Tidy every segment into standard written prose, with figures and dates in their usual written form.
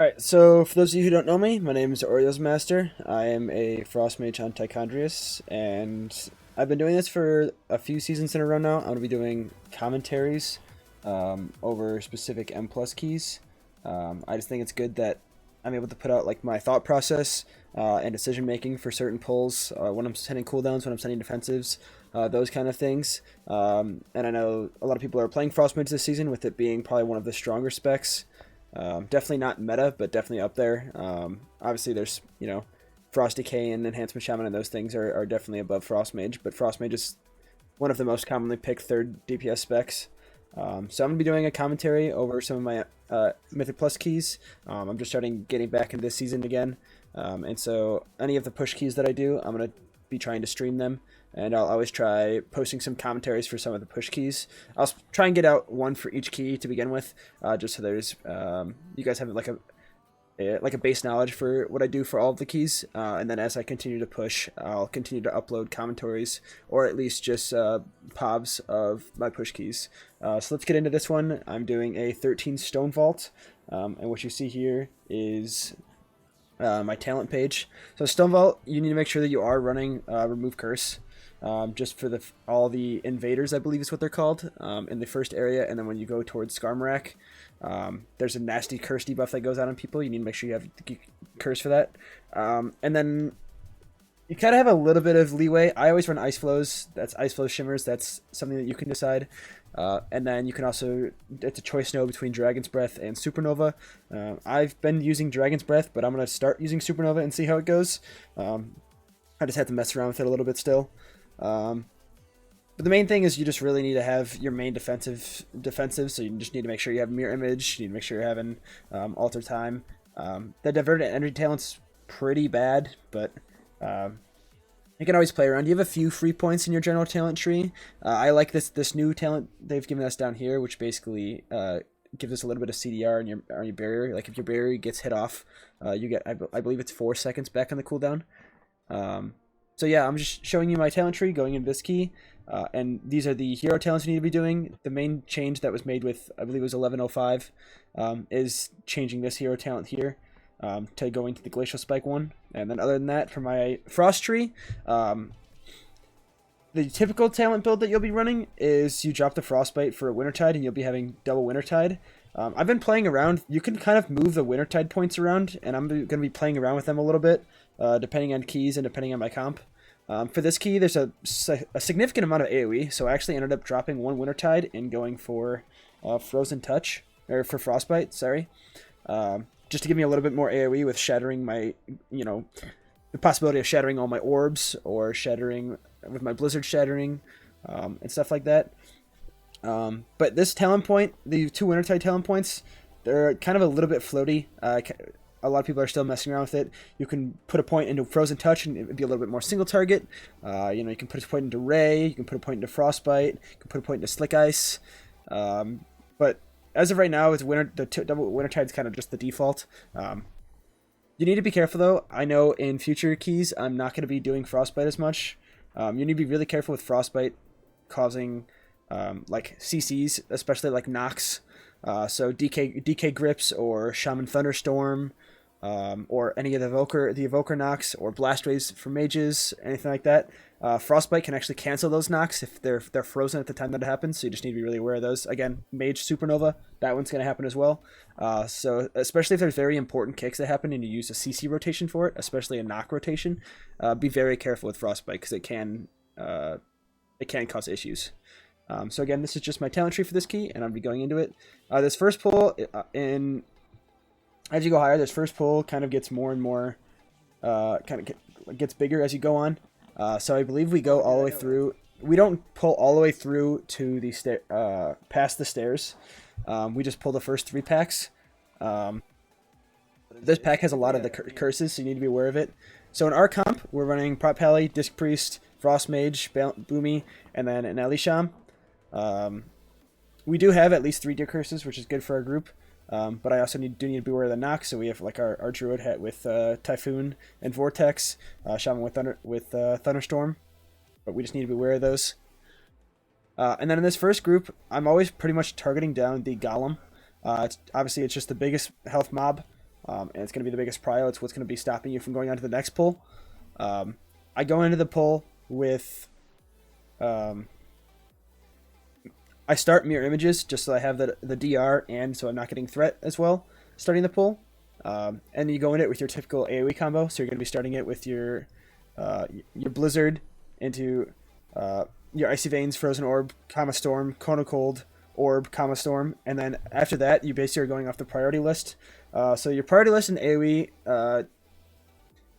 Alright, so for those of you who don't know me, my name is Oreos Master. I am a Frost Mage on Tichondrius, and I've been doing this for a few seasons in a row now. I'm going to be doing commentaries over specific M plus keys. I just think it's good that I'm able to put out like my thought process and decision making for certain pulls when I'm sending cooldowns, when I'm sending defensives, those kind of things. And I know a lot of people are playing Frost Mage this season, with it being probably one of the stronger specs. Definitely not meta, but definitely up there. Obviously, there's, Frost Decay and Enhancement Shaman, and those things are definitely above Frost Mage, but Frost Mage is one of the most commonly picked third DPS specs. So I'm going to be doing a commentary over some of my Mythic Plus keys. I'm just getting back in this season again. And so any of the push keys that I do, I'm going to be trying to stream them. And I'll always try posting some commentaries for some of the push keys. I'll try and get out one for each key to begin with, just so there's you guys have like a base knowledge for what I do for all of the keys. And then as I continue to push, I'll continue to upload commentaries, or at least just POBs of my push keys. So let's get into this one. I'm doing a 13 Stonevault, and what you see here is my talent page. So Stonevault, you need to make sure that you are running Remove Curse. Just for all the invaders, I believe is what they're called, in the first area, and then when you go towards Skarmorak, there's a nasty curse debuff that goes out on people. You need to make sure you have the curse for that. And then you kind of have a little bit of leeway. I always run Ice Flows. That's Ice Flow Shimmers. That's something that you can decide. And then you can also, it's a choice no between Dragon's Breath and Supernova. I've been using Dragon's Breath, but I'm going to start using Supernova and see how it goes. I just had to mess around with it a little bit still. But the main thing is you just really need to have your main defensive, so you just need to make sure you have Mirror Image, you need to make sure you're having Alter Time. The Diverted Energy talent's pretty bad, but you can always play around. You have a few free points in your general talent tree. I like this new talent they've given us down here, which basically gives us a little bit of CDR on your barrier. Like if your barrier gets hit off, you get, I believe it's 4 seconds back on the cooldown. So yeah, I'm just showing you my talent tree going in this key, and these are the hero talents you need to be doing. The main change that was made with, I believe it was 1105, is changing this hero talent here to going to the Glacial Spike one. And then other than that, for my Frost tree, the typical talent build that you'll be running is you drop the Frostbite for a Wintertide, and you'll be having double Wintertide. I've been playing around. You can kind of move the Wintertide points around, and I'm going to be playing around with them a little bit, depending on keys and depending on my comp. For this key, there's a significant amount of AoE, so I actually ended up dropping one Wintertide and going for Frozen Touch, or for Frostbite, sorry. Just to give me a little bit more AoE with shattering my, the possibility of shattering all my orbs, or shattering with my Blizzard Shattering, and stuff like that. But this talent point, the 2 Wintertide talent points, they're kind of a little bit floaty. A lot of people are still messing around with it. You can put a point into Frozen Touch and it would be a little bit more single target. You can put a point into Ray, you can put a point into Frostbite, you can put a point into Slick Ice. But as of right now, it's double Wintertide's kind of just the default. You need to be careful though. I know in future keys, I'm not going to be doing Frostbite as much. You need to be really careful with Frostbite causing like CCs, especially like knocks. So DK Grips or Shaman Thunderstorm, or any of the Evoker knocks, or Blast Waves for mages, anything like that. Frostbite can actually cancel those knocks if they're frozen at the time that it happens, so you just need to be really aware of those. Again, Mage Supernova, that one's going to happen as well. So especially if there's very important kicks that happen and you use a CC rotation for it, especially a knock rotation, be very careful with Frostbite, because it can cause issues. So again, this is just my talent tree for this key, and I'll be going into it. This first pull, as you go higher, this first pull kind of gets more and more, gets bigger as you go on. So I believe we go all the way through. We don't pull all the way through to the past the stairs. We just pull the first 3 packs. This pack has a lot of the curses, so you need to be aware of it. So in our comp, we're running Prot Pally, Disc Priest, Frost Mage, Boomy, and then an Elisham. We do have at least 3 Deer Curses, which is good for our group. But I also do need to be aware of the knocks. So we have like our Druid hat with Typhoon and Vortex, Shaman with Thunderstorm. But we just need to be aware of those. And then in this first group, I'm always pretty much targeting down the Golem. Obviously, it's just the biggest health mob. and it's going to be the biggest prio. It's what's going to be stopping you from going on to the next pull. I go into the pull with... I start mirror images just so I have the DR and so I'm not getting threat as well starting the pull. And you go in it with your typical AoE combo. So you're going to be starting it with your Blizzard into your Icy Veins, Frozen Orb, Comma Storm, Cone of Cold, Orb, Comma Storm. And then after that, you basically are going off the priority list. So your priority list in AoE,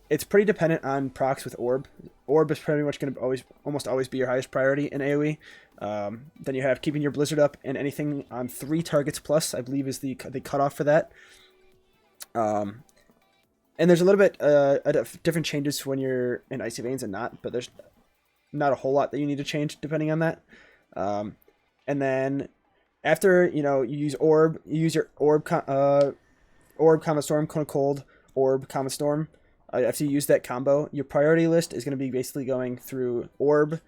it's pretty dependent on procs with Orb. Orb is pretty much going to almost always be your highest priority in AoE. Then you have keeping your Blizzard up, and anything on 3 targets plus, I believe, is the cutoff for that. And there's a little bit different changes when you're in Icy Veins and not, but there's not a whole lot that you need to change depending on that. And then after you use Orb, you use your Orb, Comma Storm, Cone of Cold, Orb, Comma Storm. After you use that combo, your priority list is going to be basically going through Orb,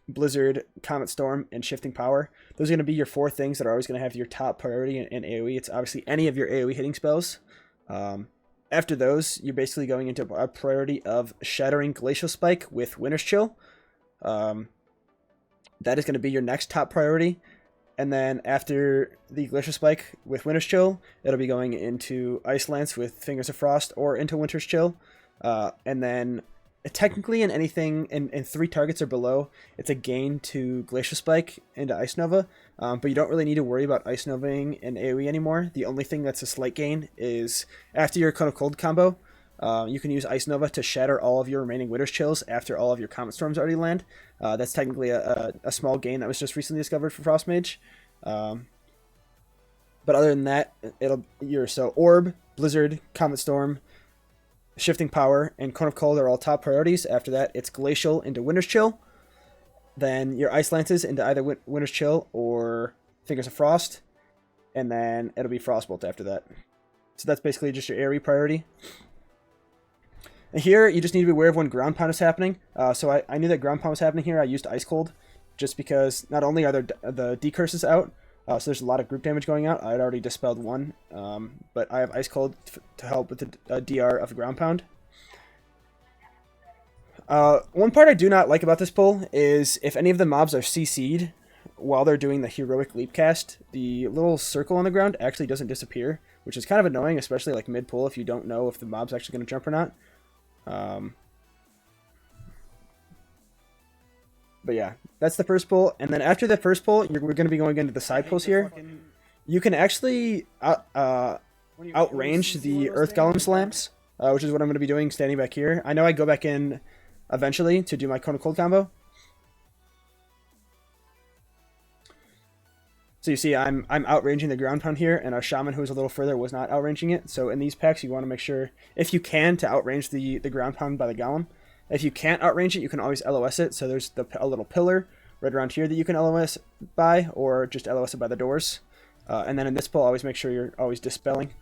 Blizzard, Comet Storm, and Shifting Power. Those are going to be your 4 things that are always going to have your top priority in AoE. It's obviously any of your AoE hitting spells. After those, you're basically going into a priority of Shattering Glacial Spike with Winter's Chill. That is going to be your next top priority. And then after the Glacial Spike with Winter's Chill, it'll be going into Ice Lance with Fingers of Frost or into Winter's Chill. And then technically in anything in 3 targets or below, it's a gain to Glacial Spike into Ice Nova. But you don't really need to worry about Ice Novaing in AoE anymore. The only thing that's a slight gain is after your Cone of Cold combo, you can use Ice Nova to shatter all of your remaining Winter's Chills after all of your Comet Storms already land. That's technically a small gain that was just recently discovered for Frost Mage. But other than that, so Orb, Blizzard, Comet Storm, Shifting Power, and Cone of Cold are all top priorities. After that, it's Glacial into Winter's Chill. Then your Ice Lances into either Winter's Chill or Fingers of Frost. And then it'll be Frostbolt after that. So that's basically just your AoE priority. And here, you just need to be aware of when Ground Pound is happening. So I knew that Ground Pound was happening here. I used Ice Cold just because not only are there the decurses out, so there's a lot of group damage going out. I had already dispelled one, but I have Ice Cold to help with the DR of the Ground Pound. One part I do not like about this pull is if any of the mobs are CC'd while they're doing the Heroic Leap cast, the little circle on the ground actually doesn't disappear, which is kind of annoying, especially like mid-pull if you don't know if the mob's actually going to jump or not. But yeah, that's the first pull. And then after the first pull, we're going to be going into the side pulls here. You can actually outrange the Earth Golem slams, which is what I'm going to be doing standing back here. I know I go back in eventually to do my Cone of Cold combo. So you see I'm outranging the Ground Pound here, and our Shaman who is a little further was not outranging it. So in these packs, you want to make sure, if you can, to outrange the Ground Pound by the Golem. If you can't outrange it, you can always LOS it. So there's a little pillar right around here that you can LOS by, or just LOS it by the doors. And then in this pull, always make sure you're always dispelling.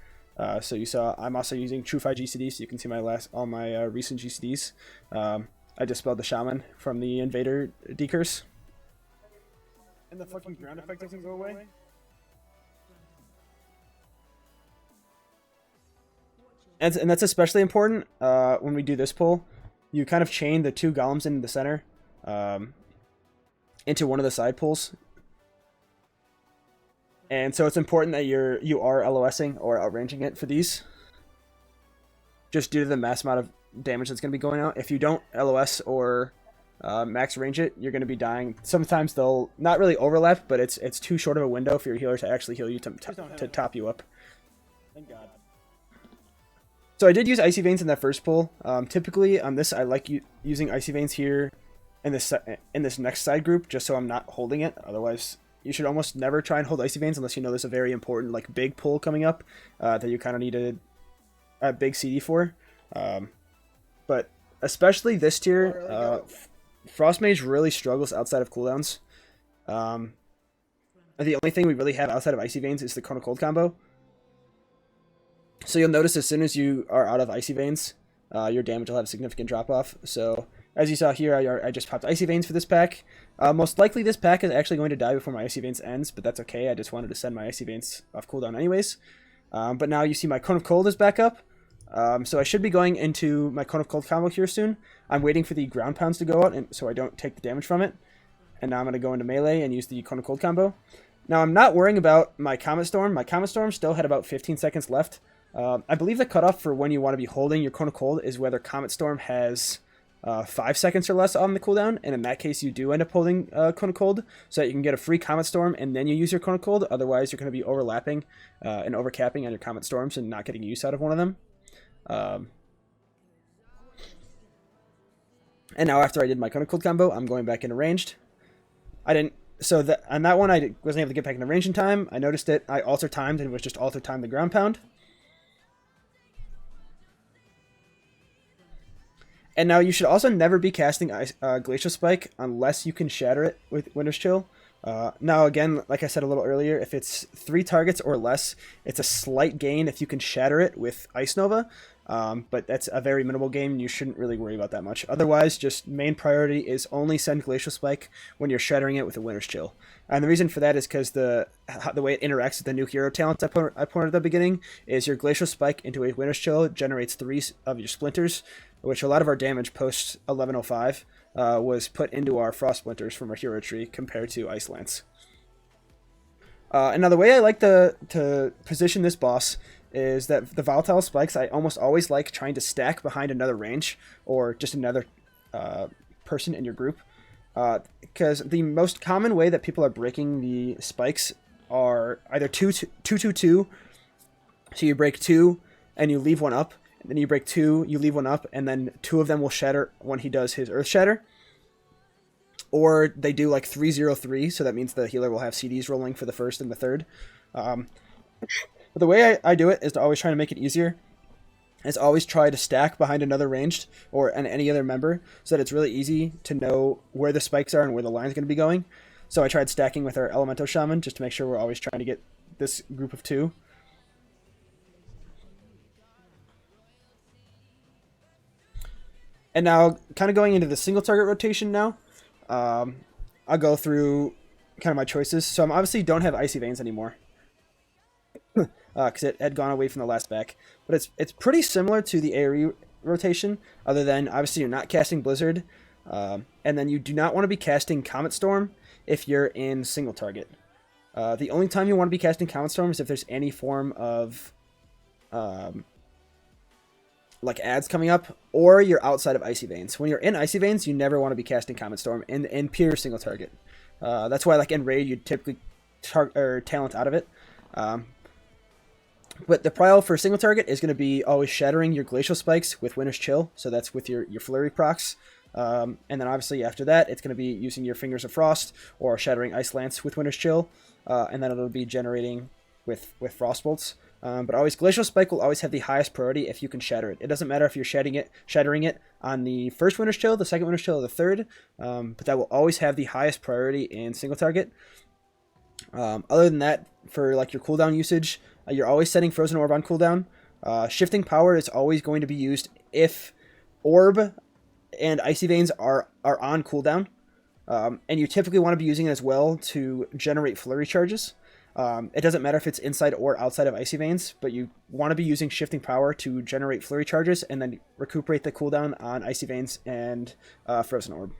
So you saw I'm also using True-Fi GCD, so you can see all my recent GCDs. I dispelled the Shaman from the Invader decurse. And the fucking ground effect doesn't go away? And that's especially important when we do this pull. You kind of chain the 2 golems in the center into one of the side pulls. And so it's important that you are LOSing or outranging it for these. Just due to the mass amount of damage that's going to be going out. If you don't LOS or max range it, you're going to be dying. Sometimes they'll not really overlap, but it's too short of a window for your healer to actually heal you to top you up. Thank God. So I did use Icy Veins in that first pull. Typically on this, I like using Icy Veins here in this next side group, just so I'm not holding it. Otherwise, you should almost never try and hold Icy Veins unless you know there's a very important big pull coming up that you kind of need a big CD for. But especially this tier, Frost Mage really struggles outside of cooldowns. The only thing we really have outside of Icy Veins is the Cone of Cold combo. So you'll notice as soon as you are out of Icy Veins, your damage will have a significant drop-off. So as you saw here, I just popped Icy Veins for this pack. Most likely this pack is actually going to die before my Icy Veins ends, but that's okay. I just wanted to send my Icy Veins off cooldown anyways. But now you see my Cone of Cold is back up. So I should be going into my Cone of Cold combo here soon. I'm waiting for the ground pounds to go out, and so I don't take the damage from it. And now I'm going to go into melee and use the Cone of Cold combo. Now I'm not worrying about my Comet Storm. My Comet Storm still had about 15 seconds left. I believe the cutoff for when you want to be holding your Cone of Cold is whether Comet Storm has 5 seconds or less on the cooldown, and in that case you do end up holding Cone of Cold, so that you can get a free Comet Storm and then you use your Cone of Cold. Otherwise you're going to be overlapping and overcapping on your Comet Storms and not getting use out of one of them. And now after I did my Cone of Cold combo, I'm going back into ranged. On that one I wasn't able to get back into range in time. I noticed it. I alter timed and it was just alter timed the ground pound. And now you should also never be casting Glacial Spike unless you can shatter it with Winter's Chill. Now again, like I said a little earlier, if it's 3 targets or less, it's a slight gain if you can shatter it with Ice Nova. But that's a very minimal gain. You shouldn't really worry about that much. Otherwise, just main priority is only send Glacial Spike when you're shattering it with a Winter's Chill. And the reason for that is because the way it interacts with the new hero talent I pointed at the beginning is your Glacial Spike into a Winter's Chill generates 3 of your splinters, which a lot of our damage post 1105 was put into our Frost Splinters from our hero tree compared to Ice Lance. And now the way I like to position this boss is that the volatile spikes I almost always like trying to stack behind another range or just another person in your group, because the most common way that people are breaking the spikes are either 2-2-2, so you break 2 and you leave one up, and then you break 2, you leave one up, and then 2 of them will shatter when he does his Earth Shatter. Or they do like 3-0-3, so that means the healer will have CDs rolling for the first and the third. But the way I do it is to always try to make it easier. Is always try to stack behind another ranged or any other member so that it's really easy to know where the spikes are and where the line's going to be going. So I tried stacking with our Elemental Shaman just to make sure we're always trying to get this group of 2. And now, kind of going into the single target rotation now, I'll go through kind of my choices. So I obviously don't have Icy Veins anymore, because it had gone away from the last back. But it's pretty similar to the AoE rotation, other than obviously you're not casting Blizzard, and then you do not want to be casting Comet Storm if you're in single target. The only time you want to be casting Comet Storm is if there's any form of like ads coming up, or you're outside of Icy Veins. When you're in Icy Veins, you never want to be casting Comet Storm in pure single target. That's why, like in Raid, you typically talent out of it. But the prio for single target is going to be always shattering your Glacial Spikes with Winter's Chill, so that's with your Flurry procs. And then obviously after that, it's going to be using your Fingers of Frost or shattering Ice Lance with Winter's Chill, and then it'll be generating with Frost Bolts. But always Glacial Spike will always have the highest priority if you can shatter it. It doesn't matter if you're shattering it on the first Winter's Chill, the second Winter's Chill, or the third, but that will always have the highest priority in single target. Other than that, for like your cooldown usage, you're always setting Frozen Orb on cooldown. Shifting Power is always going to be used if Orb and Icy Veins are on cooldown, and you typically want to be using it as well to generate Flurry charges. It doesn't matter if it's inside or outside of Icy Veins, but you want to be using Shifting Power to generate Flurry charges and then recuperate the cooldown on Icy Veins and Frozen Orb.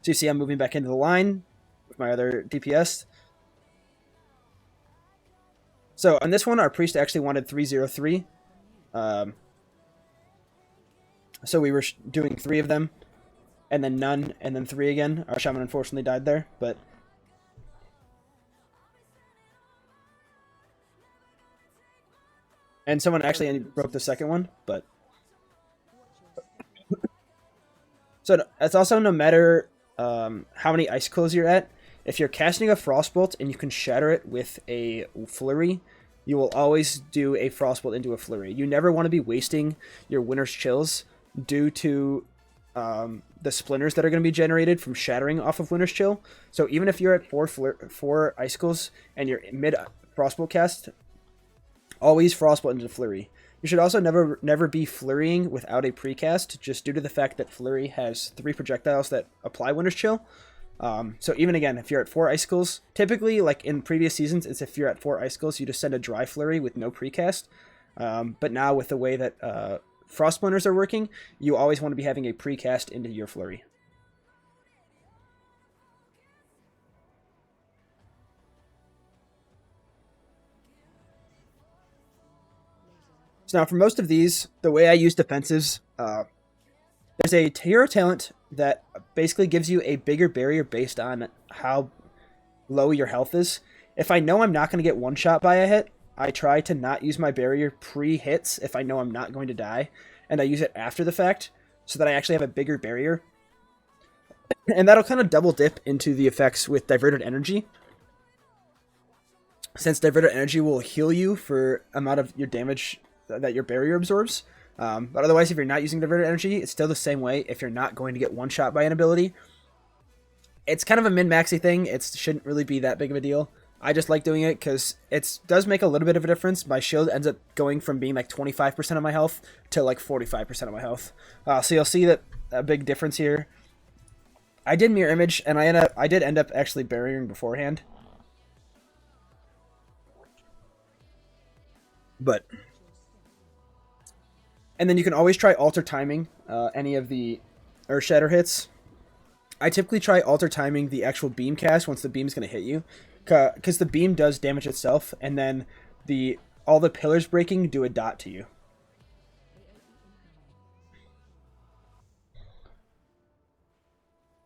So you see I'm moving back into the line with my other DPS. So on this one, our priest actually wanted 3-0-3. So we were doing 3 of them, and then none, and then 3 again. Our shaman unfortunately died there, but... And someone actually broke the second one, but... So it's also no matter how many icicles you're at, if you're casting a Frostbolt and you can shatter it with a Flurry, you will always do a Frostbolt into a Flurry. You never want to be wasting your Winter's Chills due to the splinters that are going to be generated from shattering off of Winter's Chill. So even if you're at 4 icicles and you're mid Frostbolt cast, always Frostbolt into Flurry. You should also never be flurrying without a precast, just due to the fact that Flurry has 3 projectiles that apply Winter's Chill. So even again, if you're at 4 icicles, typically like in previous seasons, it's if you're at 4 icicles, you just send a dry flurry with no precast. But now with the way that frost splinters are working, you always want to be having a precast into your flurry. So now for most of these, the way I use defensives, there's a hero talent that basically gives you a bigger barrier based on how low your health is. If I know I'm not going to get one shot by a hit, I try to not use my barrier pre-hits if I know I'm not going to die, and I use it after the fact so that I actually have a bigger barrier. And that'll kind of double dip into the effects with Diverted Energy, since Diverted Energy will heal you for amount of your damage that your barrier absorbs. But otherwise, if you're not using Diverted Energy, it's still the same way if you're not going to get one shot by an ability. It's kind of a min-maxy thing. It shouldn't really be that big of a deal. I just like doing it because it does make a little bit of a difference. My shield ends up going from being like 25% of my health to like 45% of my health. So you'll see that a big difference here. I did Mirror Image, and I did end up actually barriering beforehand. And then you can always try alter timing any of the Earth Shatter hits. I typically try alter timing the actual beam cast once the beam's going to hit you, because the beam does damage itself, and then all the pillars breaking do a dot to you.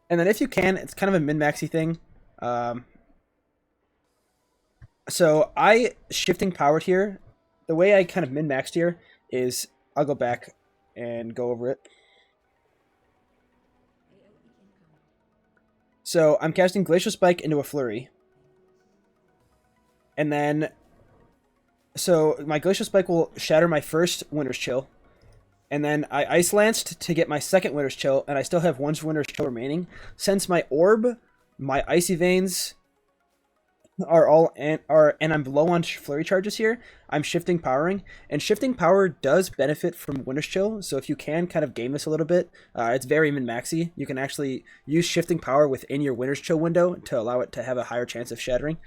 And then if you can, it's kind of a min-maxy thing. So I shifting powered here. The way I kind of min-maxed here is I'll go back and go over it. So I'm casting Glacial Spike into a Flurry. And then, so my Glacial Spike will shatter my first Winter's Chill. And then I Ice Lanced to get my second Winter's Chill, and I still have one Winter's Chill remaining. Since my Orb, my Icy Veins and I'm low on flurry charges here, I'm shifting powering, and shifting power does benefit from Winter's Chill. So if you can kind of game this a little bit, it's very min-maxy. You can actually use shifting power within your Winter's Chill window to allow it to have a higher chance of shattering.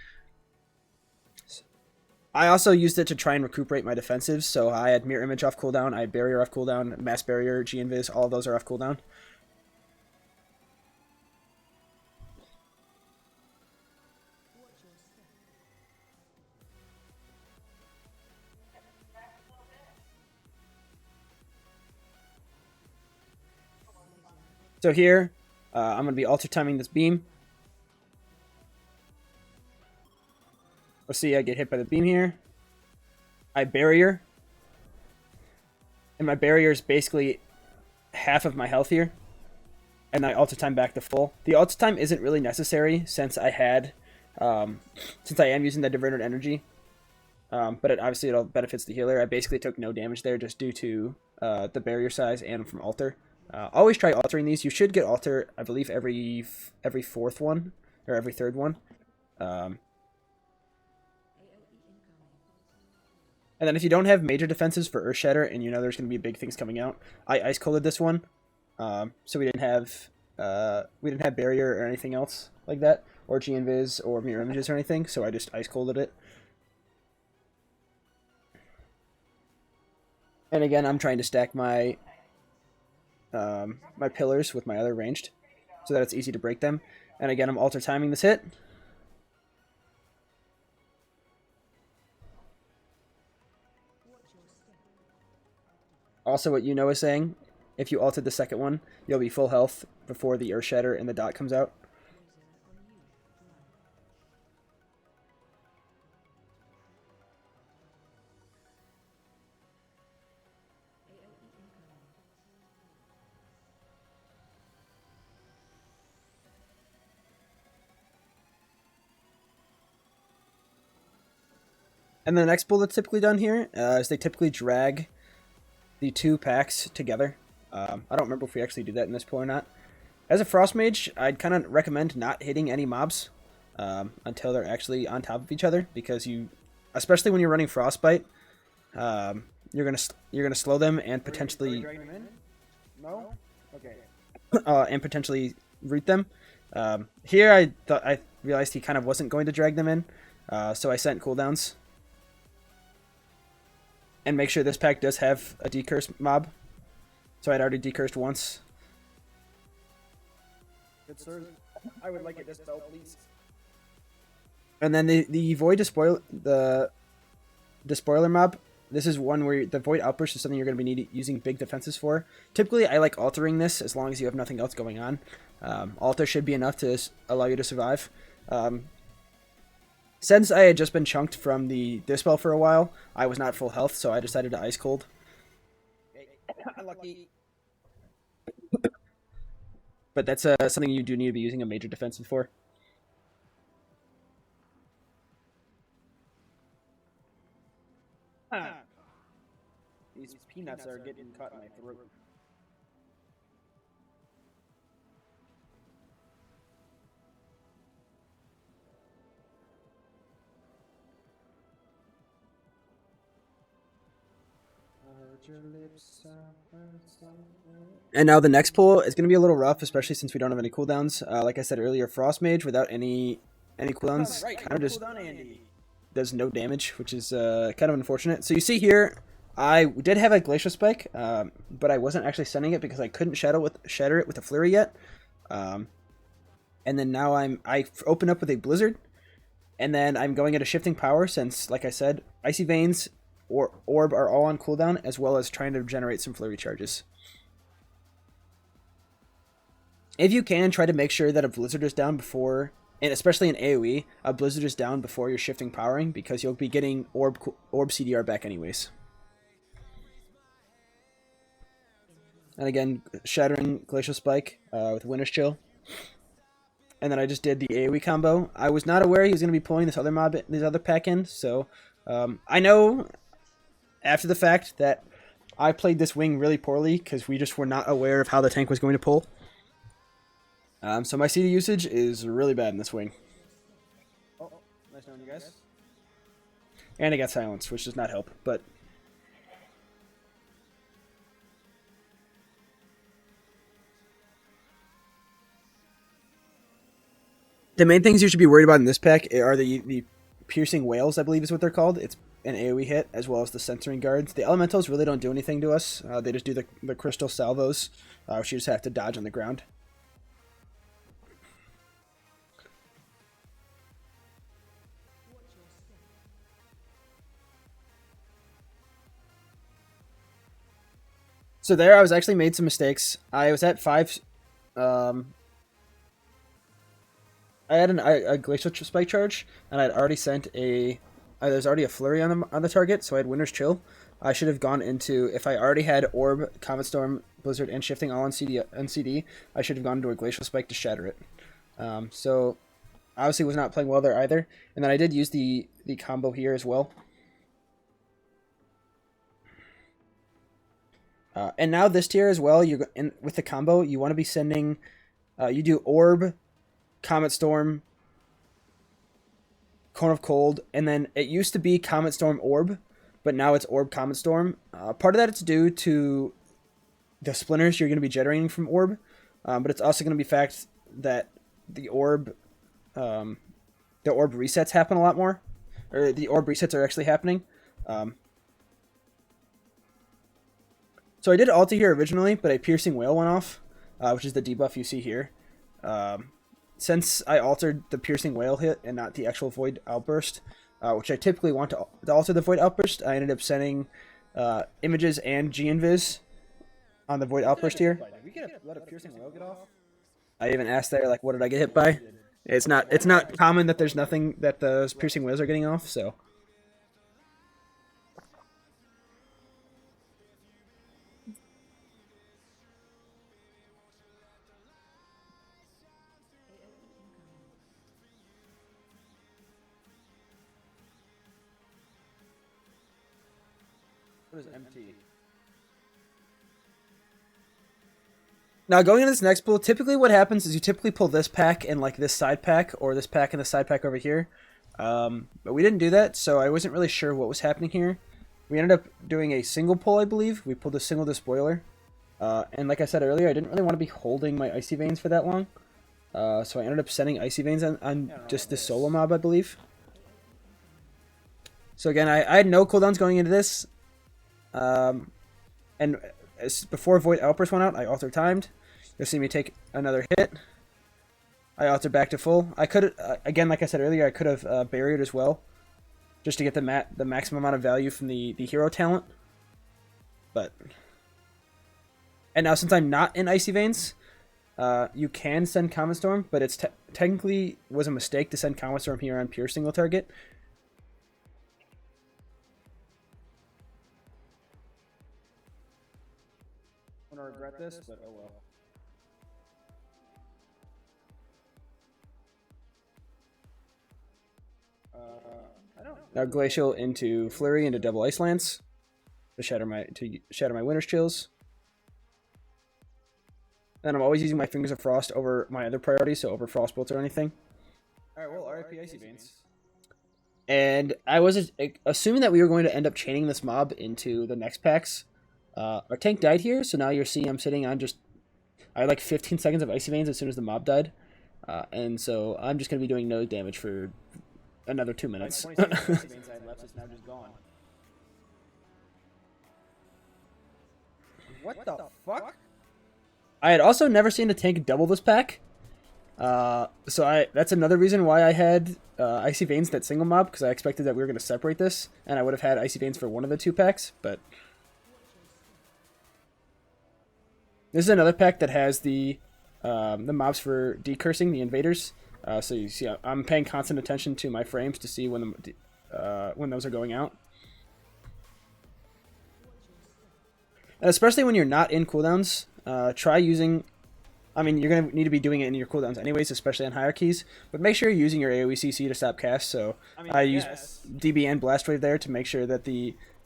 I also used it to try and recuperate my defensives, so I had Mirror Image off cooldown, I had Barrier off cooldown, Mass Barrier, G-Invis, all of those are off cooldown. So here, I'm going to be alter timing this beam. Let's see, I get hit by the beam here. I barrier. And my barrier is basically half of my health here. And I alter time back to full. The alter time isn't really necessary since I am using the Diverted Energy. But obviously it all benefits the healer. I basically took no damage there just due to the barrier size and from alter. Always try altering these. You should get alter, I believe, every fourth one or every third one. And then if you don't have major defenses for Earth Shatter and you know there's going to be big things coming out, I ice colded this one, so we didn't have barrier or anything else like that, or G-Invis or Mirror Images or anything. So I just ice colded it. And again, I'm trying to stack my my pillars with my other ranged, so that it's easy to break them. And again, I'm alter timing this hit. Also, what you know is saying, if you altered the second one, you'll be full health before the Earth Shatter and the dot comes out. And the next pull that's typically done here is they typically drag the two packs together. I don't remember if we actually do that in this pull or not. As a Frost Mage, I'd kind of recommend not hitting any mobs until they're actually on top of each other, because especially when you're running Frostbite, you're gonna slow them and potentially and potentially root them. Here I realized he kind of wasn't going to drag them in, so I sent cooldowns. And make sure this pack does have a decurse mob. So I'd already decursed once. Good sir, I would like it dispelled, please. And then the Void Despoiler mob. This is one where the Void Outburst is something you're going to be using big defenses for. Typically, I like altering this as long as you have nothing else going on. Alter should be enough to allow you to survive. Since I had just been chunked from the Dispel for a while, I was not full health, so I decided to Ice Cold. Unlucky. But that's something you do need to be using a major defensive for. These peanuts are getting caught in my throat. And now the next pull is going to be a little rough, especially since we don't have any cooldowns. Like I said earlier, Frost Mage without any cooldowns kind of just does no damage, which is kind of unfortunate. So you see here, I did have a Glacial Spike, but I wasn't actually sending it because I couldn't shatter it with a Flurry yet. And then now I open up with a Blizzard, and then I'm going at a Shifting Power since, like I said, Icy Veins or Orb are all on cooldown, as well as trying to generate some Flurry charges. If you can, try to make sure that a Blizzard is down before, and especially in AoE, a Blizzard is down before you're Shifting Powering, because you'll be getting Orb CDR back anyways. And again, Shattering Glacial Spike with Winter's Chill. And then I just did the AoE combo. I was not aware he was going to be pulling this other pack in, so I know after the fact that I played this wing really poorly because we just were not aware of how the tank was going to pull. So my CD usage is really bad in this wing. Oh, nice knowing you guys. And I got silenced, which does not help, but the main things you should be worried about in this pack are the Piercing Whales, I believe is what they're called. It's an AoE hit, as well as the Censoring Guards. The Elementals really don't do anything to us. They just do the Crystal Salvos, which you just have to dodge on the ground. So there, I was actually made some mistakes. I was at 5... I had a Glacial Spike charge, and I'd already sent there's already a Flurry on the target, so I had Winter's Chill. I should have gone into, if I already had Orb, Comet Storm, Blizzard, and Shifting all on CD, I should have gone into a Glacial Spike to shatter it. So, obviously was not playing well there either. And then I did use the combo here as well. And now this tier as well, with the combo, you want to be sending, you do Orb, Comet Storm, Cone of Cold, and then it used to be Comet Storm Orb, but now it's Orb Comet Storm. Part of that it's due to the splinters you're going to be generating from Orb, but it's also going to be fact that the Orb resets happen a lot more, or the Orb resets are actually happening. So I did alter here originally, but a Piercing Whale went off, which is the debuff you see here. Since I altered the Piercing Whale hit and not the actual Void Outburst, which I typically want to alter the Void Outburst, I ended up sending images and G-Invis on the Void Outburst here. Did we let a Piercing Whale get off? I even asked there, like, what did I get hit by? It's not common that there's nothing that the Piercing Whales are getting off, so... What is MT? Now, going into this next pull, typically what happens is you typically pull this pack and like this side pack, or this pack and the side pack over here. But we didn't do that, so I wasn't really sure what was happening here. We ended up doing a single pull, I believe. We pulled a single Despoiler. And like I said earlier, I didn't really want to be holding my Icy Veins for that long. So I ended up sending Icy Veins on just this solo mob, I believe. So again, I had no cooldowns going into this. And before Void Outburst went out, I alter timed. You'll see me take another hit. I alter back to full. I could, again, like I said earlier, I could have barriered as well, just to get the maximum amount of value from the hero talent. And now since I'm not in Icy Veins, you can send Comet Storm, but it's technically was a mistake to send Comet Storm here on pure single target. I'm gonna regret this, but oh well. Now Glacial into Flurry into double Ice Lance to shatter my Winter's Chills. And I'm always using my Fingers of Frost over my other priorities, so over Frostbolt or anything. Alright, well, RIP Icy Veins. And I was assuming that we were going to end up chaining this mob into the next packs. Our tank died here, so now you're seeing I'm sitting on just... I had like 15 seconds of Icy Veins as soon as the mob died. And so I'm just going to be doing no damage for another 2 minutes. Like 20 seconds of Icy Veins I had left is now just gone. What the fuck? I had also never seen a tank double this pack. So that's another reason why I had Icy Veins that single mob, because I expected that we were going to separate this, and I would have had Icy Veins for one of the 2 packs, but... This is another pack that has the mobs for decursing, the invaders. So you see, I'm paying constant attention to my frames to see when those are going out. And especially when you're not in cooldowns, try using... I mean, you're going to need to be doing it in your cooldowns anyways, especially on hierarchies. But make sure you're using your AoE CC to stop cast. So I use DB and Blast Wave there to make sure that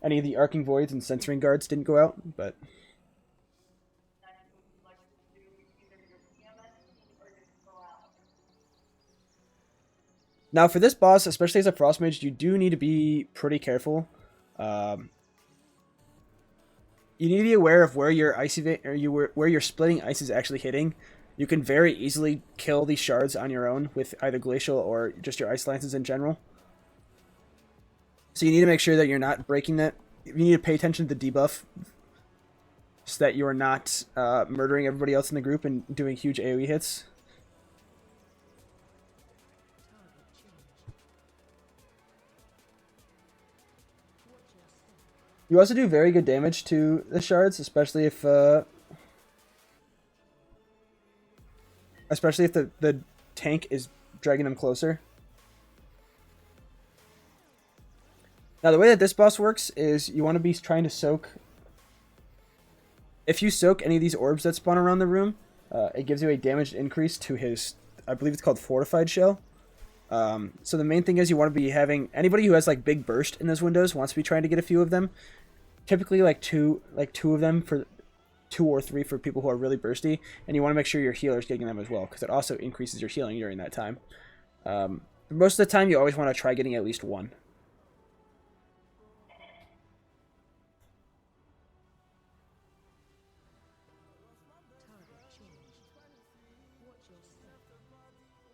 any of the Arcing Voids and Censoring Guards didn't go out. But now for this boss, especially as a Frost Mage, you do need to be pretty careful. You need to be aware of where your where your splitting ice is actually hitting. You can very easily kill these shards on your own with either Glacial or just your Ice Lances in general. So you need to make sure that you're not breaking that. You need to pay attention to the debuff so that you are not murdering everybody else in the group and doing huge AoE hits. You also do very good damage to the shards, especially if the tank is dragging them closer. Now the way that this boss works is you want to be trying to soak... If you soak any of these orbs that spawn around the room, it gives you a damage increase to his... I believe it's called Fortified Shell. So the main thing is you want to be having... Anybody who has like big burst in those windows wants to be trying to get a few of them. Typically like two of them for 2 or 3 for people who are really bursty, and you want to make sure your healer's getting them as well, because it also increases your healing during that time. Most of the time you always want to try getting at least 1.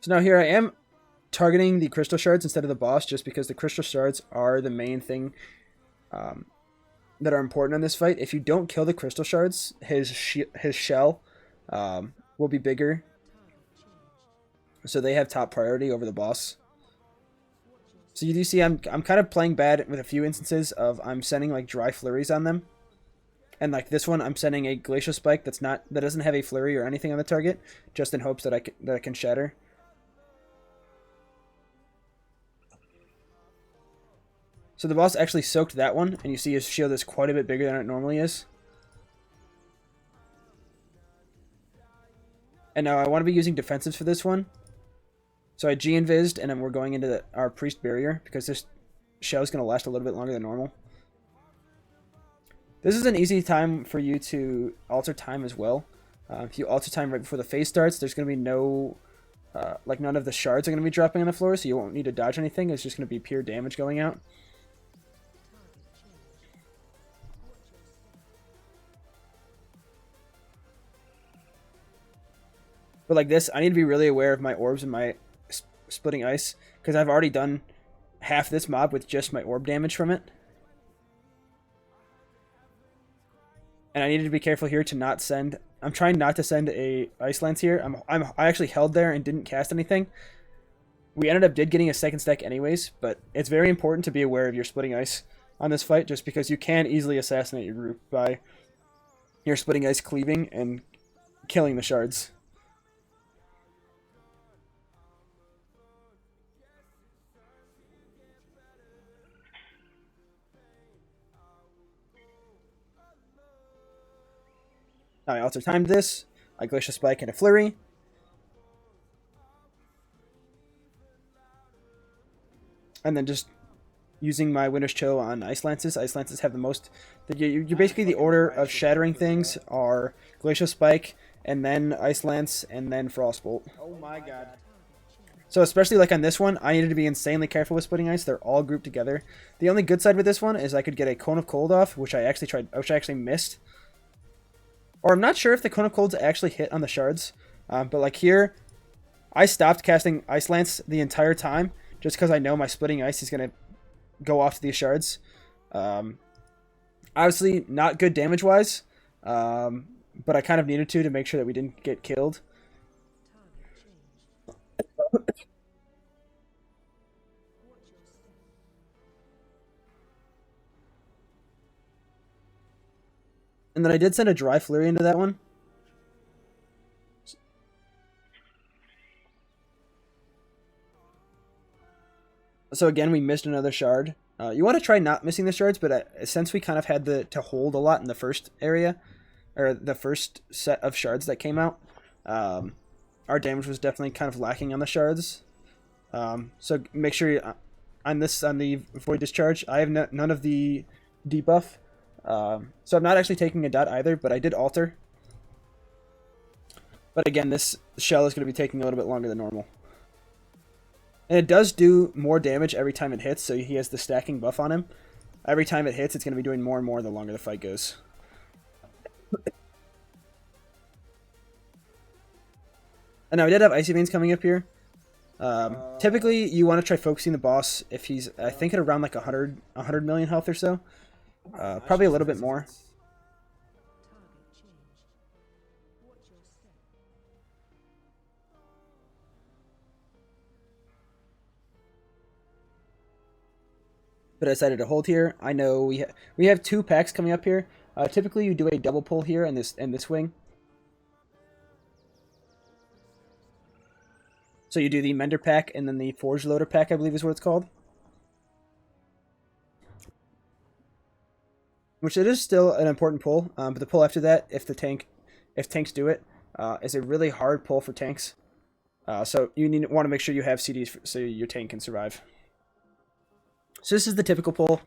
So now here I am targeting the crystal shards instead of the boss, just because the crystal shards are the main thing that are important in this fight. If you don't kill the crystal shards, his shell will be bigger, so they have top priority over the boss. So you do see I'm kind of playing bad with a few instances of I'm sending like dry flurries on them, and like this one I'm sending a glacial spike that doesn't have a flurry or anything on the target, just in hopes that I can shatter. So the boss actually soaked that one, and you see his shield is quite a bit bigger than it normally is. And now I want to be using defensives for this one. So I G-invised, and then we're going into our Priest Barrier, because this shell is going to last a little bit longer than normal. This is an easy time for you to alter time as well. If you alter time right before the phase starts, there's going to be no... none of the shards are going to be dropping on the floor, so you won't need to dodge anything. It's just going to be pure damage going out. But like this, I need to be really aware of my orbs and my splitting ice, because I've already done half this mob with just my orb damage from it. And I needed to be careful here to not send... I'm trying not to send a Ice Lance here. I actually held there and didn't cast anything. We ended up getting a second stack anyways, but it's very important to be aware of your splitting ice on this fight, just because you can easily assassinate your group by your splitting ice cleaving and killing the shards. Now I also timed this. I Glacial Spike and a Flurry. And then just using my Winter's Chill on Ice Lances. Ice Lances have the most... You're basically the order of shattering things are Glacial Spike, and then Ice Lance, and then Frostbolt. Oh my god. So especially like on this one, I needed to be insanely careful with splitting ice. They're all grouped together. The only good side with this one is I could get a Cone of Cold off, which I actually missed. Or I'm not sure if the Cone of Cold's actually hit on the shards. But like here, I stopped casting Ice Lance the entire time, just because I know my splitting ice is going to go off to these shards. Obviously, not good damage-wise, but I kind of needed to make sure that we didn't get killed. And then I did send a Dry Flurry into that one. So again, we missed another shard. You want to try not missing the shards, but since we kind of had to hold a lot in the first area, or the first set of shards that came out, our damage was definitely kind of lacking on the shards. So make sure on the Void Discharge, I have none of the debuff. So I'm not actually taking a dot either, but I did alter. But again, this shell is going to be taking a little bit longer than normal. And it does do more damage every time it hits, so he has the stacking buff on him. Every time it hits, it's going to be doing more and more the longer the fight goes. And now I did have Icy Veins coming up here. Typically, you want to try focusing the boss if he's, I think, at around like 100 million health or so. Probably a little bit more. But I decided to hold here. I know we have 2 packs coming up here. Typically, you do a double pull here in this wing. So you do the Mender pack and then the Forge Loader pack, I believe is what it's called. Which it is still an important pull, but the pull after that, if tanks do it, is a really hard pull for tanks. So you want to make sure you have CDs so your tank can survive. So this is the typical pull.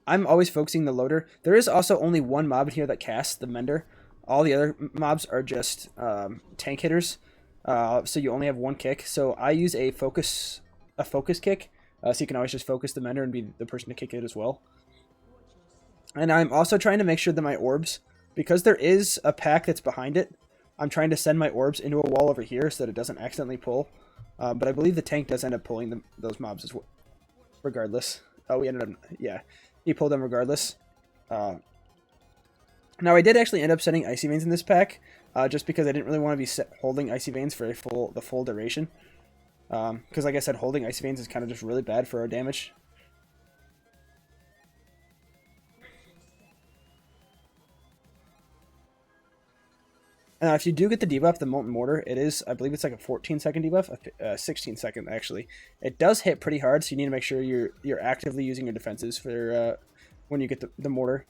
I'm always focusing the loader. There is also only one mob in here that casts the Mender. All the other mobs are just tank hitters. So you only have one kick. So I use a focus kick. So you can always just focus the Mender and be the person to kick it as well. And I'm also trying to make sure that my orbs, because there is a pack that's behind it, I'm trying to send my orbs into a wall over here so that it doesn't accidentally pull. But I believe the tank does end up pulling those mobs as well. Regardless. Oh, we ended up... Yeah, he pulled them regardless. Now, I did actually end up sending Icy Veins in this pack, just because I didn't really want to be holding Icy Veins for the full duration. Because, like I said, holding Icy Veins is kind of just really bad for our damage. Now, if you do get the debuff, the Molten Mortar, it is, I believe it's like a 14-second debuff, 16-second actually. It does hit pretty hard, so you need to make sure you're actively using your defenses for when you get the mortar.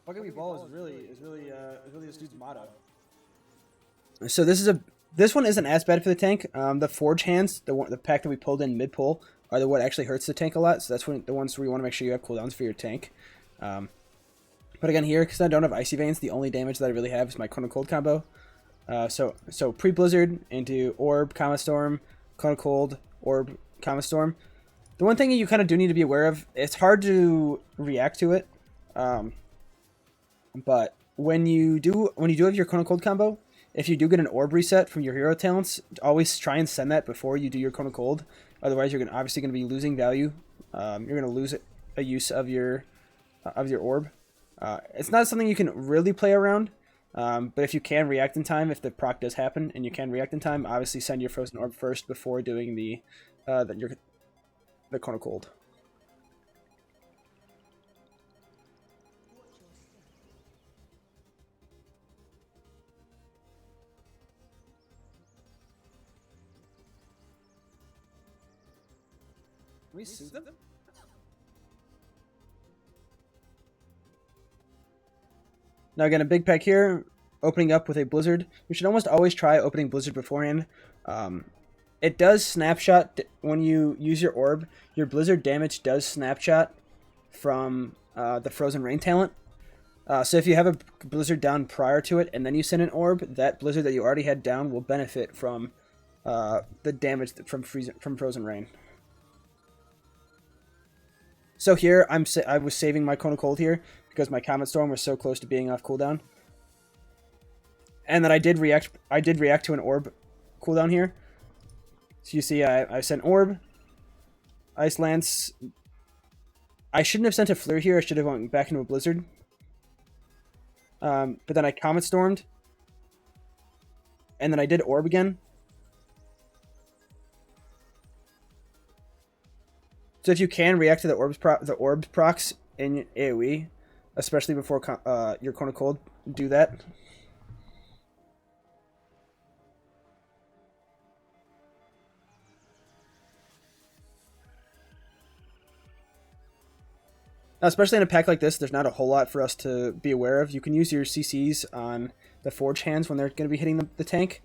Fucking me ball is really this dude's motto. So this one isn't as bad for the tank. The Forge Hands, the pack that we pulled in mid pull, are what actually hurts the tank a lot. So that's the ones where you want to make sure you have cooldowns for your tank. But again, here, because I don't have Icy Veins, the only damage that I really have is my Cone of Cold combo. So pre-Blizzard into Orb, Comet Storm, Cone of Cold, Orb, Comet Storm. The one thing you kind of do need to be aware of, it's hard to react to it, but when you do have your Cone of Cold combo, if you do get an Orb reset from your hero talents, always try and send that before you do your Cone of Cold. Otherwise, you're obviously going to be losing value. You're going to lose a use of your Orb. It's not something you can really play around, but if you can react in time, if the proc does happen and you can react in time, obviously send your Frozen Orb first before doing the Cone of Cold. Can we soothe them? Now again, a big pack here, opening up with a Blizzard. You should almost always try opening Blizzard beforehand. It does snapshot when you use your Orb. Your Blizzard damage does snapshot from the Frozen Rain talent. So if you have a Blizzard down prior to it and then you send an Orb, that Blizzard that you already had down will benefit from the damage from Frozen Rain. So here, I was saving my Cone of Cold here because my Comet Storm was so close to being off cooldown. And then I did react to an Orb cooldown here. So you see I sent Orb, Ice Lance. I shouldn't have sent a Flare here, I should have went back into a Blizzard. But then I Comet Stormed. And then I did Orb again. So if you can react to the Orbs procs in AoE, especially before your Cone of Cold, do that. Now, especially in a pack like this, there's not a whole lot for us to be aware of. You can use your CCs on the Forge hands when they're going to be hitting the tank.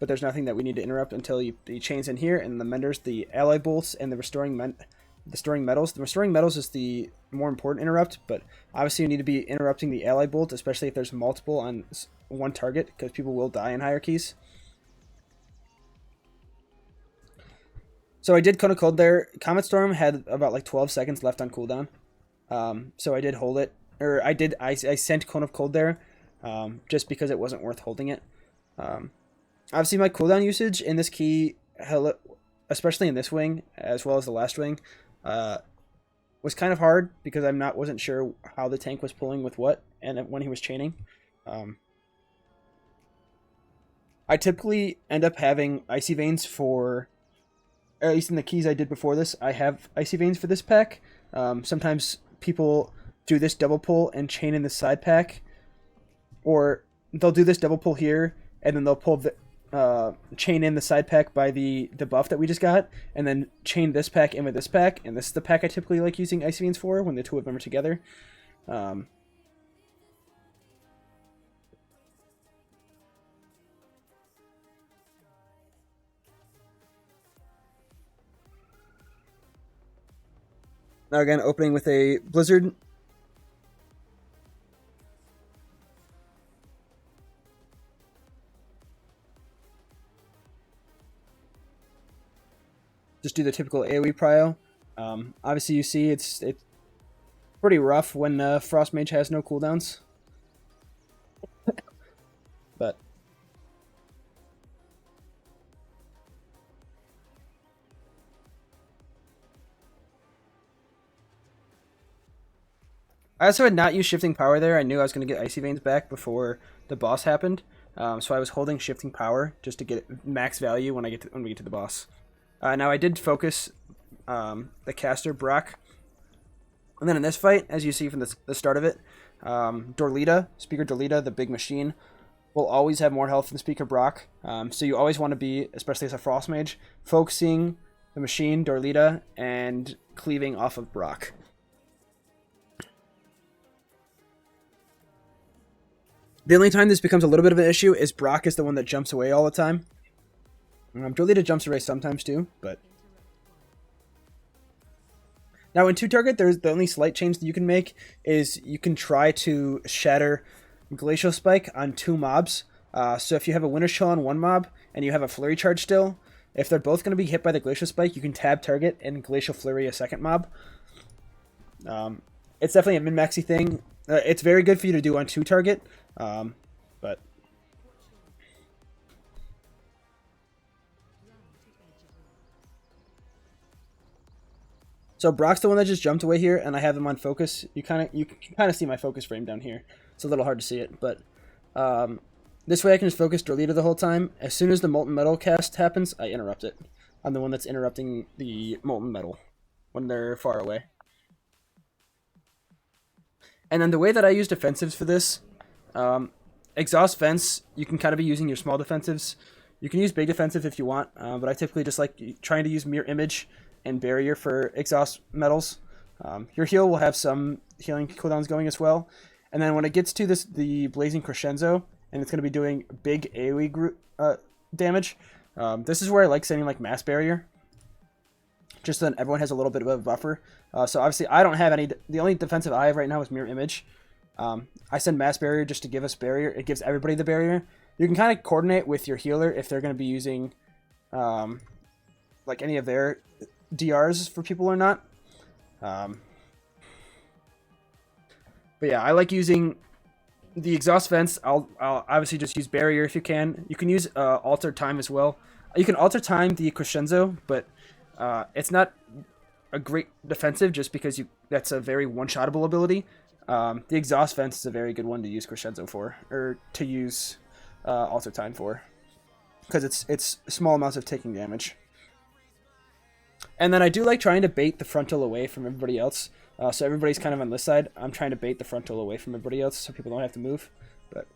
But there's nothing that we need to interrupt until you chains in here, and the Menders, the Ally Bolts, and the Restoring Metals. The Restoring Metals is the more important interrupt, but obviously you need to be interrupting the Ally Bolt, especially if there's multiple on one target, because people will die in hierarchies. So I did Cone of Cold there. Comet Storm had about like 12 seconds left on cooldown, so I did hold it, or I sent Cone of Cold there, just because it wasn't worth holding it. Obviously, my cooldown usage in this key, especially in this wing, as well as the last wing, was kind of hard because wasn't sure how the tank was pulling with what and when he was chaining. I typically end up having Icy Veins for, or at least in the keys I did before this, I have Icy Veins for this pack. Sometimes people do this double pull and chain in the side pack, or they'll do this double pull here, and then they'll pull the chain in the side pack by the buff that we just got, and then chain this pack in with this pack, and this is the pack I typically like using Icy Veins for when the two of them are together. Now again, opening with a Blizzard. Just do the typical AoE prio. Obviously, you see it's pretty rough when Frost Mage has no cooldowns. But I also had not used Shifting Power there. I knew I was going to get Icy Veins back before the boss happened, so I was holding Shifting Power just to get max value when we get to the boss. Now I did focus the caster Brock, and then in this fight, as you see from the start of it, Speaker Dorlita, the big machine, will always have more health than Speaker Brock. So you always want to be, especially as a Frost Mage, focusing the machine Dorlita and cleaving off of Brock. The only time this becomes a little bit of an issue is Brock is the one that jumps away all the time. Dorlita jumps away sometimes too, but Now in 2 target, there's the only slight change that you can make is you can try to shatter Glacial Spike on 2 mobs. So if you have a Winter Chill on 1 mob and you have a Flurry Charge still, if they're both going to be hit by the Glacial Spike, you can tab target and Glacial Flurry a second mob. It's definitely a min-maxy thing. It's very good for you to do on 2 target, but so Brock's the one that just jumped away here, and I have him on focus. You can kind of see my focus frame down here. It's a little hard to see it, but this way I can just focus Dorlita the whole time. As soon as the Molten Metal cast happens, I interrupt it. I'm the one that's interrupting the Molten Metal when they're far away. And then the way that I use defensives for this, Exhaust Fence, you can kind of be using your small defensives. You can use big defensive if you want, but I typically just like trying to use Mirror Image and Barrier for exhaust metals. Your heal will have some healing cooldowns going as well. And then when it gets to the Blazing Crescendo, and it's going to be doing big AoE damage, this is where I like sending like Mass Barrier, just so that everyone has a little bit of a buffer. So obviously I don't have any, the only defensive I have right now is Mirror Image. I send Mass Barrier just to give us barrier. It gives everybody the barrier. You can kind of coordinate with your healer if they're going to be using like any of their DRs for people or not. But yeah, I like using the Exhaust Fence. I'll obviously just use Barrier if you can. You can use Alter Time as well. You can Alter Time the Crescendo, but it's not a great defensive just because that's a very one-shottable ability. The Exhaust Fence is a very good one to use Crescendo for, or to use Alter Time for, because it's small amounts of taking damage. And then I do like trying to bait the frontal away from everybody else. So everybody's kind of on this side. I'm trying to bait the frontal away from everybody else so people don't have to move. But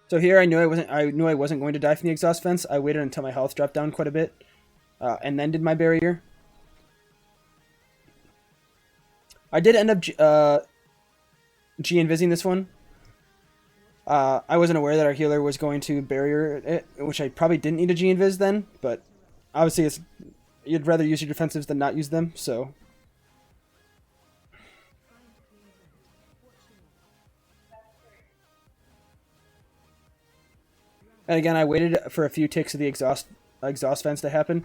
so here I knew I wasn't going to die from the Exhaust Fence. I waited until my health dropped down quite a bit, and then did my barrier. I did end up G-invising this one. I wasn't aware that our healer was going to barrier it, which I probably didn't need a G-invis then, but obviously you'd rather use your defensives than not use them, so. And again, I waited for a few ticks of the exhaust fence to happen.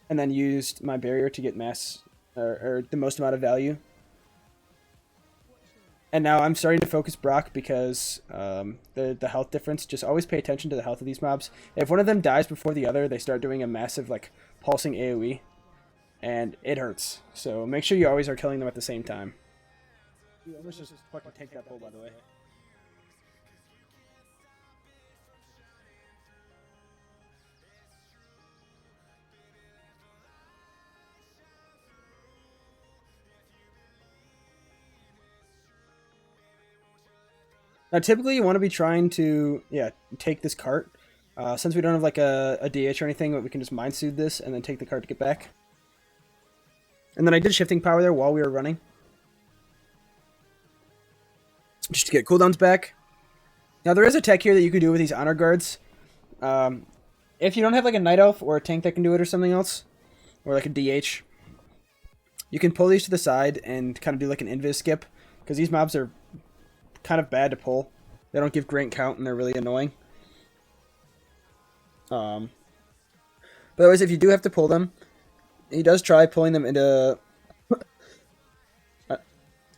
And then used my barrier to get mass, or the most amount of value. And now I'm starting to focus Brock because the health difference. Just always pay attention to the health of these mobs. If one of them dies before the other, they start doing a massive like pulsing AoE, and it hurts. So make sure you always are killing them at the same time. Let's just fucking take that bull, by the way. Now, typically, you want to be trying to, take this cart. Since we don't have like a DH or anything, we can just Mind Soothe this and then take the cart to get back. And then I did shifting power there while we were running, just to get cooldowns back. Now, there is a tech here that you can do with these honor guards. If you don't have like a night elf or a tank that can do it or something else, or like a DH, you can pull these to the side and kind of do like an invis skip, because these mobs are kind of bad to pull. They don't give great count and they're really annoying. But otherwise, if you do have to pull them, he does try pulling them into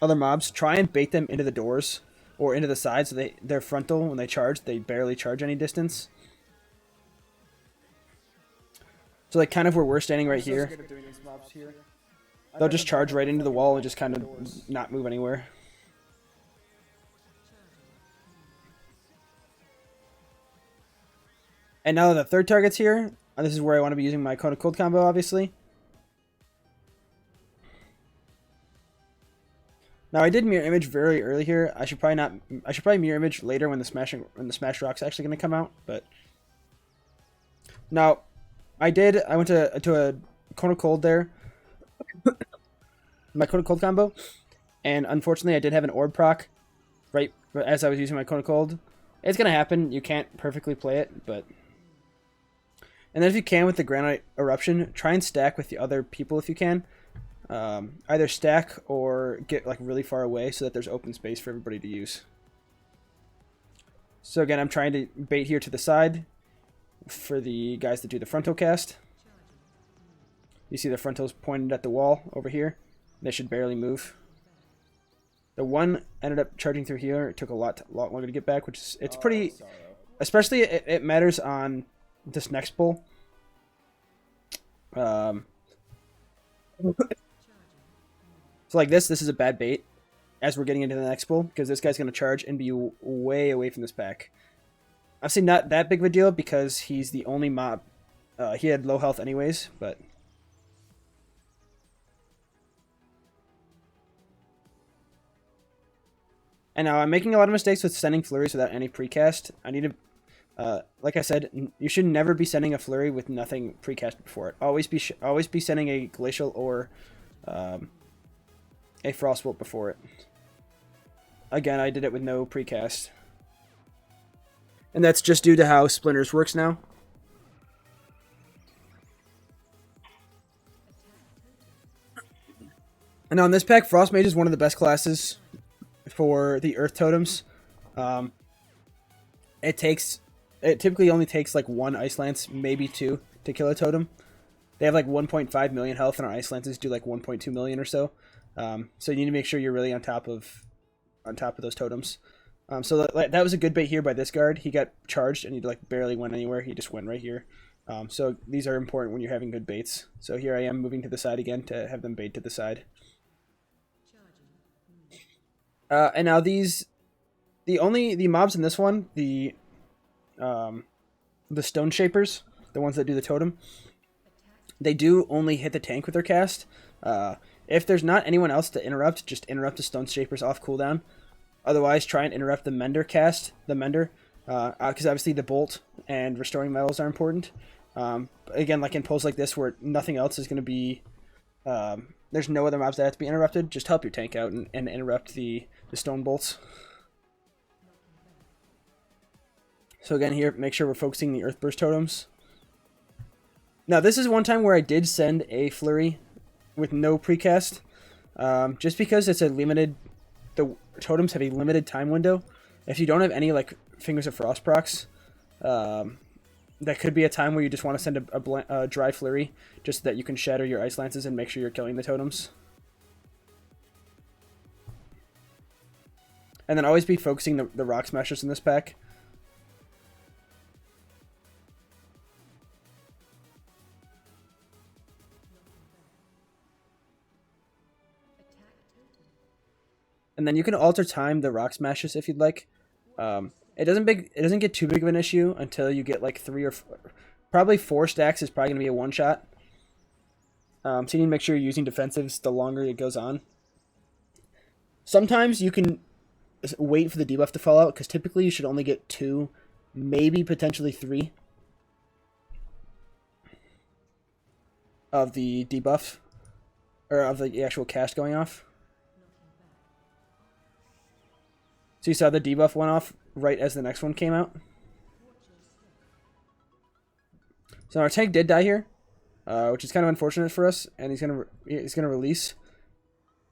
other mobs. Try and bait them into the doors or into the sides so they're frontal. When they charge, they barely charge any distance. So like kind of where we're standing right here, they'll just charge right into the wall and just kind of not move anywhere. And now the third target's here. This is where I want to be using my Cone of Cold combo, obviously. Now I did mirror image very early here. I should probably mirror image later when the Smash Rock's actually going to come out. But now I went to a Cone of Cold there. my Cone of Cold combo, and unfortunately I did have an orb proc right as I was using my Cone of Cold. It's gonna happen. You can't perfectly play it, but. And then if you can with the Granite Eruption, try and stack with the other people if you can. Either stack or get like really far away so that there's open space for everybody to use. So again, I'm trying to bait here to the side for the guys that do the frontal cast. You see the frontals pointed at the wall over here. They should barely move. The one ended up charging through here. It took a lot longer to get back, which is it's pretty. Especially it matters on this next pull. So like this is a bad bait as we're getting into the next pull because this guy's going to charge and be way away from this pack. Obviously not that big of a deal because he's the only mob. He had low health anyways, but. And now I'm making a lot of mistakes with sending flurries without any precast. I need to. Like I said, you should never be sending a flurry with nothing precast before it. Always be sending a glacial or a frostbolt before it. Again, I did it with no precast, and that's just due to how Splinters works now. And on this pack, Frost Mage is one of the best classes for the Earth Totems. It typically only takes like one Ice Lance, maybe two, to kill a totem. They have like 1.5 million health, and our Ice Lances do like 1.2 million or so. So you need to make sure you're really on top of those totems. So that was a good bait here by this guard. He got charged, and he like barely went anywhere. He just went right here. So these are important when you're having good baits. So here I am moving to the side again to have them bait to the side. And now the mobs in this one, the Stone Shapers, the ones that do the totem, they do only hit the tank with their cast. If there's not anyone else to interrupt, just interrupt the Stone Shapers off cooldown. Otherwise, try and interrupt the Mender cast, because obviously the Bolt and Restoring Metals are important. Again, like in pulls like this where nothing else is going to be, there's no other mobs that have to be interrupted, just help your tank out and interrupt the Stone Bolts. So again here, make sure we're focusing the Earthburst totems. Now this is one time where I did send a flurry with no precast, just because it's a limited. The totems have a limited time window. If you don't have any like Fingers of Frost procs, that could be a time where you just want to send a dry flurry, just so that you can shatter your Ice Lances and make sure you're killing the totems. And then always be focusing the Rock Smashers in this pack. And then you can alter time the Rock Smashes if you'd like. It doesn't get too big of an issue until you get like probably 4 stacks is probably gonna be a one shot. So you need to make sure you're using defensives the longer it goes on. Sometimes you can wait for the debuff to fall out because typically you should only get 2, maybe potentially 3 of the debuff or of the actual cast going off. So you saw the debuff went off right as the next one came out. So our tank did die here, which is kind of unfortunate for us, and he's gonna release.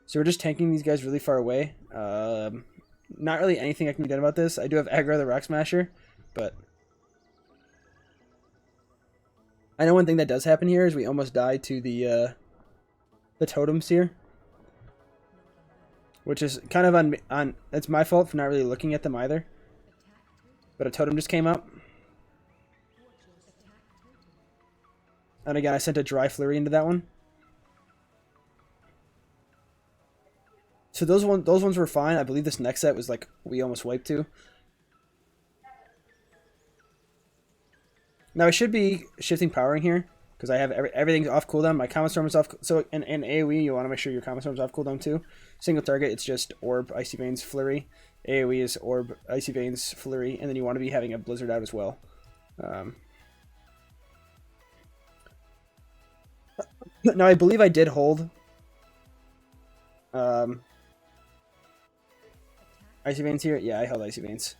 So we're just tanking these guys really far away. Not really anything I can be done about this. I do have aggro the Rock Smasher, but I know one thing that does happen here is we almost die to the totems here. Which is kind of on it's my fault for not really looking at them either. But a totem just came up. And again, I sent a dry flurry into that one. So those ones were fine. I believe this next set was like we almost wiped to. Now I should be shifting powering here because I have everything's off cooldown. My Comet Storm is off. So in AoE, you want to make sure your Comet Storm is off cooldown too. Single target, it's just Orb, Icy Veins, Flurry. AoE is Orb, Icy Veins, Flurry, and then you want to be having a Blizzard out as well. Now I believe I did hold Um, Icy Veins here. Yeah, I held Icy Veins.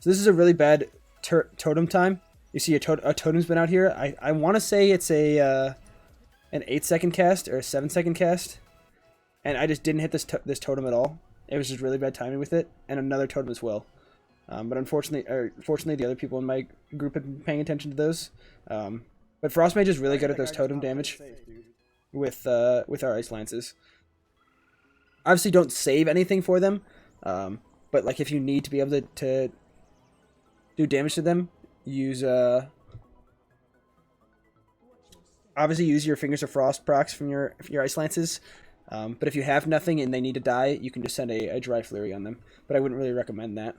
So this is a really bad totem time. You see a totem's been out here. I want to say it's a an 8-second cast or a 7-second cast, and I just didn't hit this totem at all. It was just really bad timing with it, and another totem as well. But fortunately, the other people in my group have been paying attention to those. But Frost Mage is really good at those totem damage with our Ice Lances. Obviously, don't save anything for them, but like if you need to be able to do damage to them, use obviously use your Fingers of Frost procs from your Ice Lances. But if you have nothing and they need to die, you can just send a Dry Flurry on them. But I wouldn't really recommend that.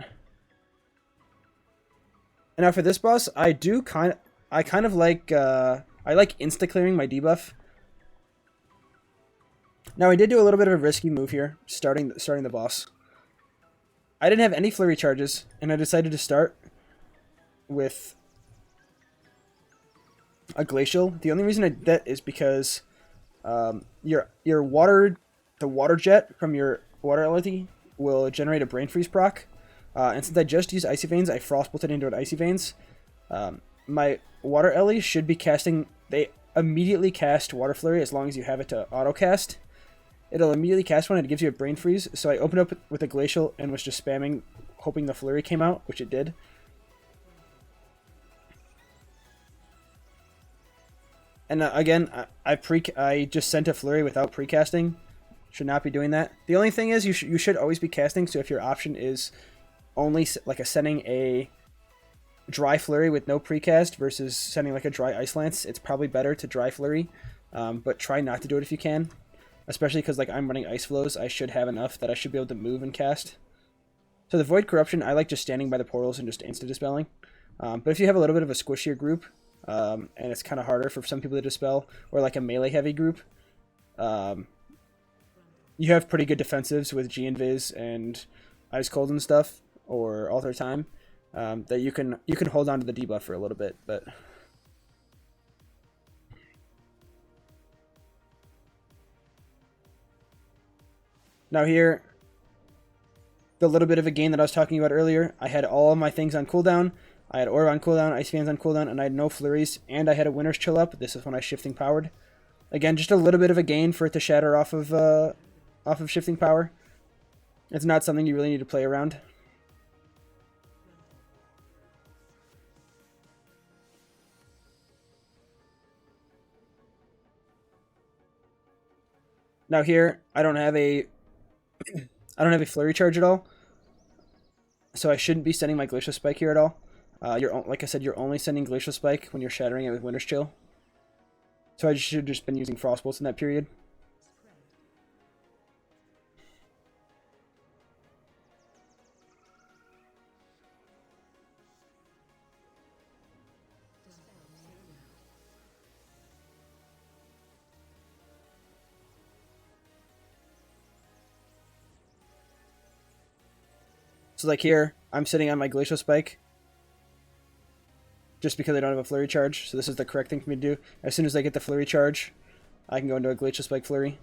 And now for this boss, I kind of like I like insta clearing my debuff. Now I did do a little bit of a risky move here, starting the boss. I didn't have any flurry charges, and I decided to start with a glacial. The only reason I did that is because your water jet from your water ability will generate a brain freeze proc. And since I just used Icy Veins, I frostbolted into an Icy Veins. My water Ellie should be casting. They immediately cast Water Flurry as long as you have it to auto cast. It'll immediately cast one and it gives you a brain freeze. So I opened up with a glacial and was just spamming, hoping the flurry came out, which it did. And again, I just sent a flurry without precasting. Should not be doing that. The only thing is you should always be casting. So if your option is only like sending a dry flurry with no precast versus sending like a dry ice lance, it's probably better to dry flurry. But try not to do it if you can. Especially because like I'm running ice flows, I should have enough that I should be able to move and cast. So the Void Corruption, I like just standing by the portals and just insta-dispelling. But if you have a little bit of a squishier group, and it's kind of harder for some people to dispel, or like a melee-heavy group, you have pretty good defensives with G-Invis and Ice Cold and stuff, or Alter Time, that you can hold on to the debuff for a little bit, but... Now here, the little bit of a gain that I was talking about earlier, I had all of my things on cooldown. I had Aura on cooldown, Ice Fans on cooldown, and I had no flurries, and I had a Winter's Chill up. This is when I shifting powered. Again, just a little bit of a gain for it to shatter off of shifting power. It's not something you really need to play around. Now here, I don't have a flurry charge at all, so I shouldn't be sending my Glacial Spike here at all. Like I said, you're only sending Glacial Spike when you're shattering it with Winter's Chill. So I should have just been using Frostbolts in that period. So like here, I'm sitting on my Glacial Spike just because I don't have a Flurry charge. So this is the correct thing for me to do. As soon as I get the Flurry charge, I can go into a Glacial Spike Flurry.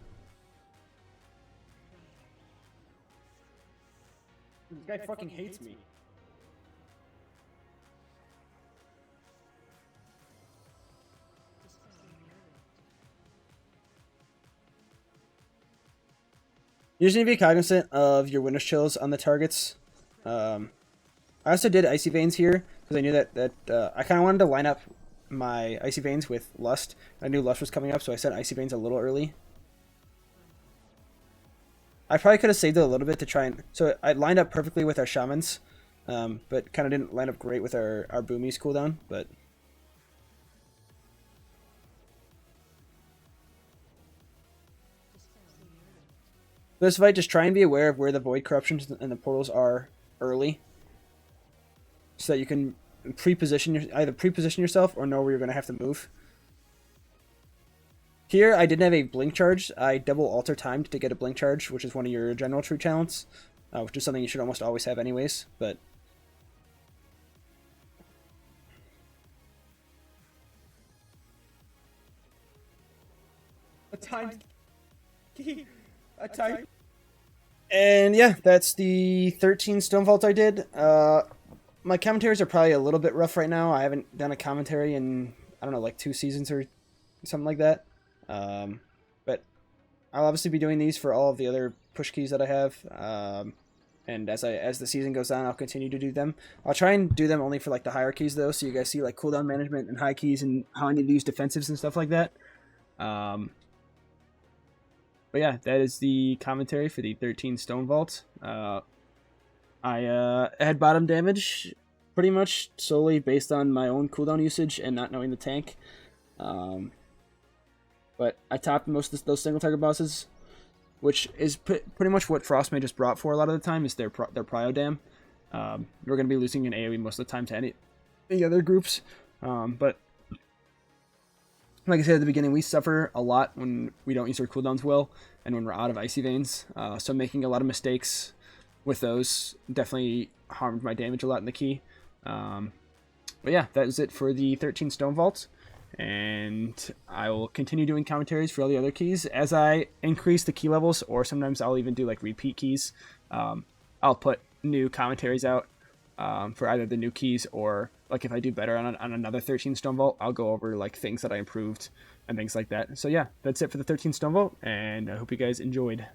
This guy fucking hates me. You just need to be cognizant of your Winter's Chills on the targets. I also did Icy Veins here because I knew that I kind of wanted to line up my Icy Veins with Lust. I knew Lust was coming up, so I set Icy Veins a little early. I probably could have saved it a little bit to try and... So I lined up perfectly with our Shamans, but kind of didn't line up great with our Boomies cooldown, but... This fight, just try and be aware of where the Void Corruptions and the portals are early, so that you can either pre-position yourself or know where you're going to have to move. Here, I didn't have a blink charge. I double alter timed to get a blink charge, which is one of your general true talents, which is something you should almost always have anyways, but... A time... And yeah, that's the 13 Stonevault I did. My commentaries are probably a little bit rough right now. I haven't done a commentary in, I don't know, like 2 seasons or something like that. But I'll obviously be doing these for all of the other push keys that I have. And as the season goes on, I'll continue to do them. I'll try and do them only for like the higher keys though, so you guys see like cooldown management and high keys and how I need to use defensives and stuff like that. Um, but yeah, that is the commentary for the 13 Stonevault. I had bottom damage pretty much solely based on my own cooldown usage and not knowing the tank. Um, but I topped most of those single target bosses, which is pretty much what Frost Mage just brought for a lot of the time is their prio dam. We're going to be losing in AoE most of the time to any other groups. But like I said at the beginning, we suffer a lot when we don't use our cooldowns well and when we're out of Icy Veins. So making a lot of mistakes with those definitely harmed my damage a lot in the key. But yeah, that is it for the 13 Stonevault. And I will continue doing commentaries for all the other keys as I increase the key levels, or sometimes I'll even do like repeat keys. I'll put new commentaries out for either the new keys or like if I do better on another 13 Stonevault, I'll go over like things that I improved and things like that. So yeah, that's it for the 13 Stonevault, and I hope you guys enjoyed.